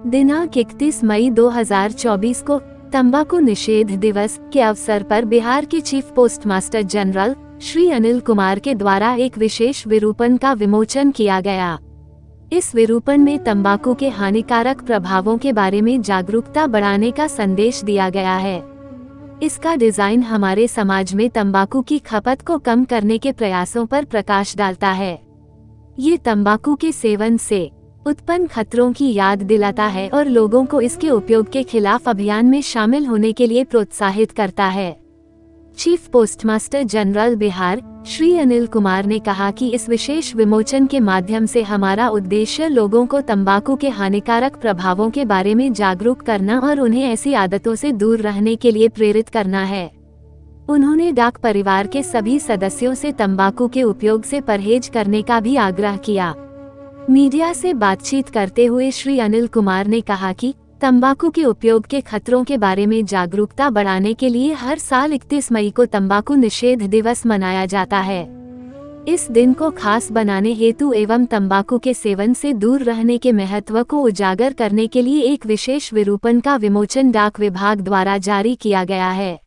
दिनांक 31 मई 2024 को तंबाकू निषेध दिवस के अवसर पर बिहार के chief postmaster general Shri Anil Kumar के द्वारा एक विशेष विरूपण का विमोचन किया गया। इस विरूपण में तंबाकू के हानिकारक प्रभावों के बारे में जागरूकता बढ़ाने का संदेश दिया गया है। इसका डिजाइन हमारे समाज में तंबाकू की खपत को कम करने के प्रयासों पर प्रकाश डालता है। ये तंबाकू के सेवन से उत्पन्न खतरों की याद दिलाता है और लोगों को इसके उपयोग के खिलाफ अभियान में शामिल होने के लिए प्रोत्साहित करता है। Chief postmaster general Bihar Shri Anil Kumar ने कहा कि इस विशेष विमोचन के माध्यम से हमारा उद्देश्य लोगों को तंबाकू के हानिकारक प्रभावों के बारे में जागरूक करना और उन्हें ऐसी आदतों से दूर रहने के लिए प्रेरित करना है। उन्होंने डाक परिवार के सभी सदस्यों से तंबाकू के उपयोग से परहेज करने का भी आग्रह किया। मीडिया से बातचीत करते हुए श्री अनिल कुमार ने कहा कि तंबाकू के उपयोग के खतरों के बारे में जागरूकता बढ़ाने के लिए हर साल 31 मई को तंबाकू निषेध दिवस मनाया जाता है। इस दिन को खास बनाने हेतु एवं तंबाकू के सेवन से दूर रहने के महत्व को उजागर करने के लिए एक विशेष विरूपण का विमोचन डाक विभाग द्वारा जारी किया गया है।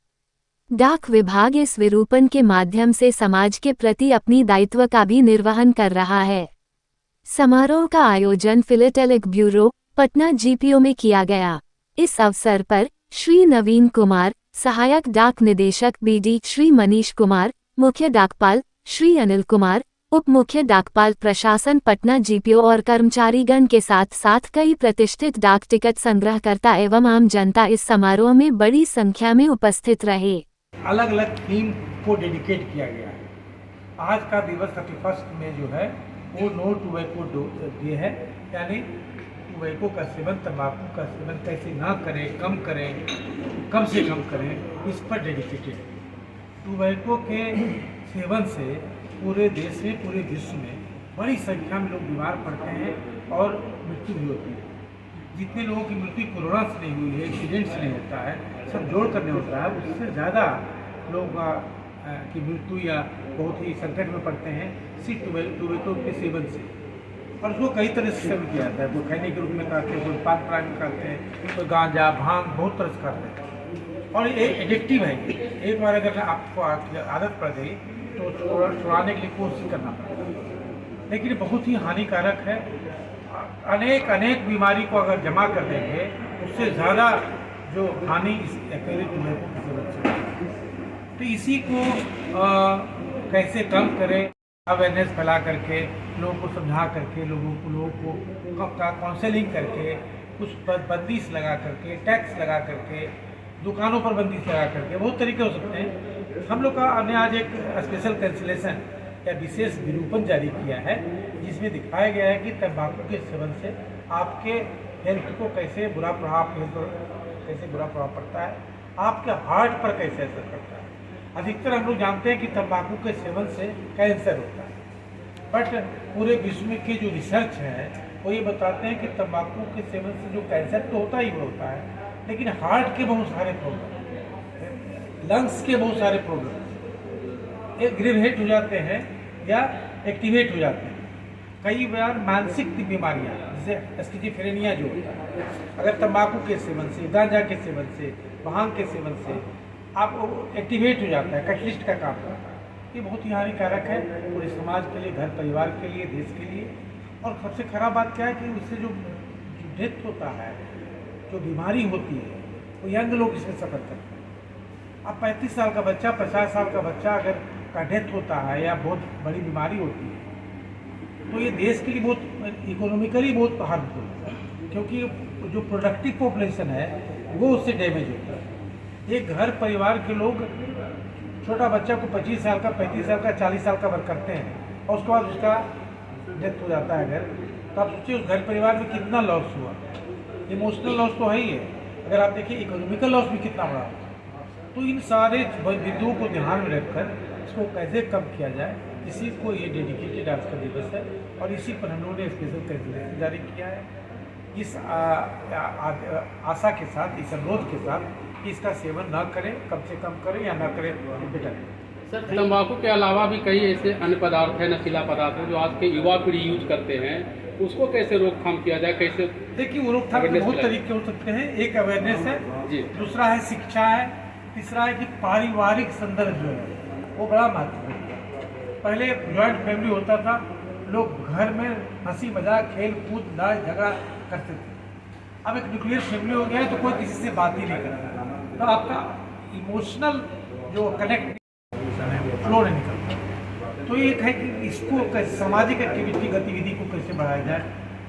डाक विभाग इस विरूपण के माध्यम से समाज के प्रति अपनी दायित्व का भी निर्वहन कर रहा है। समारोह का आयोजन फिलेटेलिक ब्यूरो पटना जीपीओ में किया गया। इस अवसर पर श्री नवीन कुमार, सहायक डाक निदेशक बीडी श्री मनीष कुमार, मुख्य डाकपाल श्री अनिल कुमार, उप मुख्य डाकपाल प्रशासन पटना जीपीओ और कर्मचारीगण के साथ साथ कई प्रतिष्ठित डाक टिकट संग्रहकर्ता एवं आम जनता इस समारोह में बड़ी संख्या में उपस्थित रहे। अलग अलग थीम को डेडिकेट किया गया है। आज का दिवस 31 में जो है वो नो टोबैको डे है, यानी टोबैको का सेवन, तंबाकू का सेवन कैसे ना करें, कम से कम करें, इस पर डेडिकेटेड। टोबैको के सेवन से पूरे देश में, पूरे विश्व में बड़ी संख्या में लोग बीमार पड़ते हैं और मृत्यु भी होती है। जितने लोगों की मृत्यु कोरोना से नहीं हुई है, एक्सीडेंट से नहीं होता है, सब जोड़ करने होता है, उससे ज़्यादा लोग की मृत्यु या बहुत ही संकट में पड़ते हैं इसी टोबैको के सेवन से। और उसको कई तरह से सेवन किया जाता है। कोई खैनी के रूप में खाते हैं, कोई पान पराग में खाते हैं, कोई गांजा, भांग, बहुत तरह से खाते हैं। और ये एडिक्टिव है। एक बार अगर आपको आदत पड़ गई तो छुड़ाने के लिए कोशिश करना पड़ेगा, लेकिन ये बहुत ही हानिकारक है। अनेक बीमारी को अगर जमा कर देंगे, उससे ज़्यादा जो हानि इस अकेले टोबैको की सेवन से। तो इसी को कैसे कम करें, अवेयरनेस फैला करके, लोगों को समझा करके, लोगों को काउंसलिंग करके, कुछ बंदिश लगा करके, टैक्स लगा करके, दुकानों पर बंदिश लगा करके, बहुत तरीके हो सकते हैं। हम लोग का हमने आज एक स्पेशल कैंसिलेशन या विशेष विरूपण जारी किया है, जिसमें दिखाया गया है कि तंबाकू के सेवन से आपके हेल्थ को कैसे बुरा प्रभाव पड़ता है, आपके हार्ट पर कैसे असर करता है। अधिकतर हम लोग जानते हैं कि तंबाकू के सेवन से कैंसर होता है, बट पूरे विश्व में के जो रिसर्च है वो ये बताते हैं कि तंबाकू के सेवन से जो कैंसर तो होता ही होता है, लेकिन हार्ट के बहुत सारे प्रॉब्लम, लंग्स के बहुत सारे प्रॉब्लम एग्रीवेट हो जाते हैं या एक्टिवेट हो जाते हैं। कई बार मानसिक बीमारियाँ जैसे स्किज़ोफ्रेनिया जो होता है, अगर तंबाकू के सेवन से, गांजा के सेवन से, भांग के सेवन से आप एक्टिवेट हो जाता है, कैटलिस्ट का काम करता है। ये बहुत ही हानिकारक है पूरे समाज के लिए, घर परिवार के लिए, देश के लिए। और सबसे खराब बात क्या है कि उससे जो डेथ होता है, जो बीमारी होती है, वो यंग लोग इसमें सफ़र करते हैं। अब 35 साल का बच्चा, 50 साल का बच्चा अगर का डेथ होता है या बहुत बड़ी बीमारी होती है, तो ये देश के लिए बहुत इकोनॉमिकली बहुत हार्मफुल है, क्योंकि जो प्रोडक्टिव पॉपुलेशन है वो उससे डैमेज होता है। एक घर परिवार के लोग छोटा बच्चा को 25 साल का, 35 साल का, 40 साल का वर्क करते हैं और उसके बाद उसका डेथ हो जाता है अगर, तो आप सोचिए उस घर परिवार में कितना लॉस हुआ। इमोशनल लॉस तो है ही है, अगर आप देखिए इकोनॉमिकल लॉस भी कितना बड़ा होगा। तो इन सारे बिंदुओं को ध्यान में रखकर इसको कैसे कम किया जाए, इसी को ये डेडिकेटेड आज का दिवस है और इसी पर हम लोगों ने स्पेशल कैंसिलेशन जारी किया है। इस आशा के साथ, इस अनुरोध के साथ कि इसका सेवन ना करें, कम से कम करें या ना करें, बेटर है। सर, तंबाकू के अलावा भी कई ऐसे अन्य पदार्थ हैं, नशीला पदार्थ है जो आज के युवा पीढ़ी यूज करते हैं, उसको कैसे रोकथाम किया जाए, कैसे? देखिए, वो रोकथाम के awareness बहुत फैलाएं। तरीके हो सकते हैं। एक अवेयरनेस है जी। दूसरा है शिक्षा है, तीसरा है कि पारिवारिक संदर्भ जो है वो बड़ा महत्वपूर्ण है। पहले जॉइंट फैमिली होता था, लोग घर में हंसी मजाक खेल कूद लड़ाई झगड़ा करते थे। अब एक न्यूक्लियर फैमिली हो गया है तो कोई किसी से बात ही नहीं करता, तो आपका इमोशनल जो कनेक्ट फ्लो नहीं निकलता। तो एक है कि इसको कैसे सामाजिक एक्टिविटी गतिविधि को कैसे बढ़ाया जाए,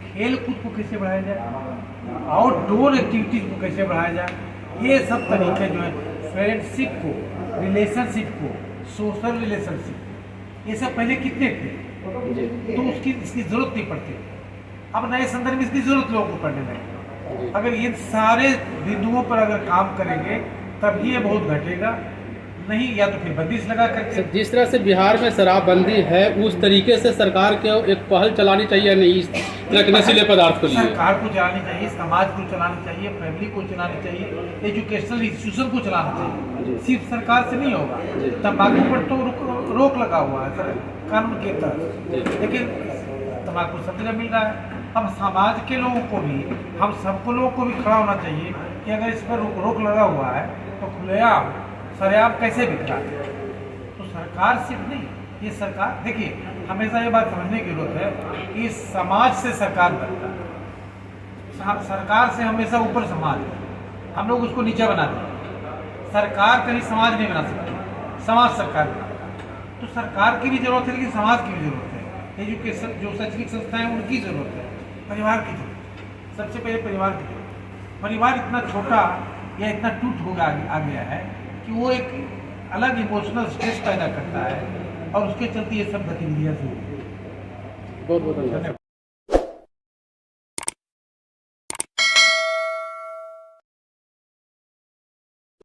खेल कूद को कैसे बढ़ाया जाए, आउटडोर एक्टिविटीज को कैसे बढ़ाया जाए, ये सब तरीके जो है फ्रेंडशिप को, रिलेशनशिप को, सोशल रिलेशनशिप, ये सब पहले कितने थे तो इसकी जरूरत नहीं पड़ती। अब नए संदर्भ में इसकी जरूरत लोगों को पड़ने लगी। अगर इन सारे बिंदुओं पर अगर काम करेंगे तब ये बहुत घटेगा, नहीं या तो फिर बंदिश लगा करके। जिस तरह से बिहार में शराबबंदी है उस तरीके से सरकार को एक पहल चलानी चाहिए, नहीं इस तरह के नशीले पदार्थ को लिए? सरकार को चलानी चाहिए, समाज को चलानी चाहिए, फैमिली को चलानी चाहिए, एजुकेशनल इंस्टीट्यूशन को चलाना चाहिए। सिर्फ सरकार से नहीं होगा। तंबाकू पर तो रोक लगा हुआ है सर कानून के तहत, लेकिन तंबाकू सब जगह मिल रहा है। अब समाज के लोगों को भी, हम सबको लोगों को भी खड़ा होना चाहिए कि अगर इस पर रोक लगा हुआ है तो खुलेआम सरेआम कैसे बिक रहा है। तो सरकार सिर्फ नहीं, ये सरकार, देखिए हमेशा ये बात समझने की जरूरत है कि समाज से सरकार बनता है, सरकार से हमेशा ऊपर समाज है, हम लोग उसको नीचे बनाते हैं। सरकार कभी समाज नहीं बना सकती, समाज सरकार बनाता है। तो सरकार की भी जरूरत है लेकिन समाज की भी जरूरत है। एजुकेशन जो शैक्षणिक संस्थाएं उनकी जरूरत है, परिवार की जरूरत, सबसे पहले परिवार की जरूरत। परिवार इतना छोटा या इतना टूट हो गया है कि वो एक अलग इमोशनल स्ट्रेस पैदा करता है और उसके चलते ये सब गतिविधियाँ शुरू। बहुत बहुत धन्यवाद।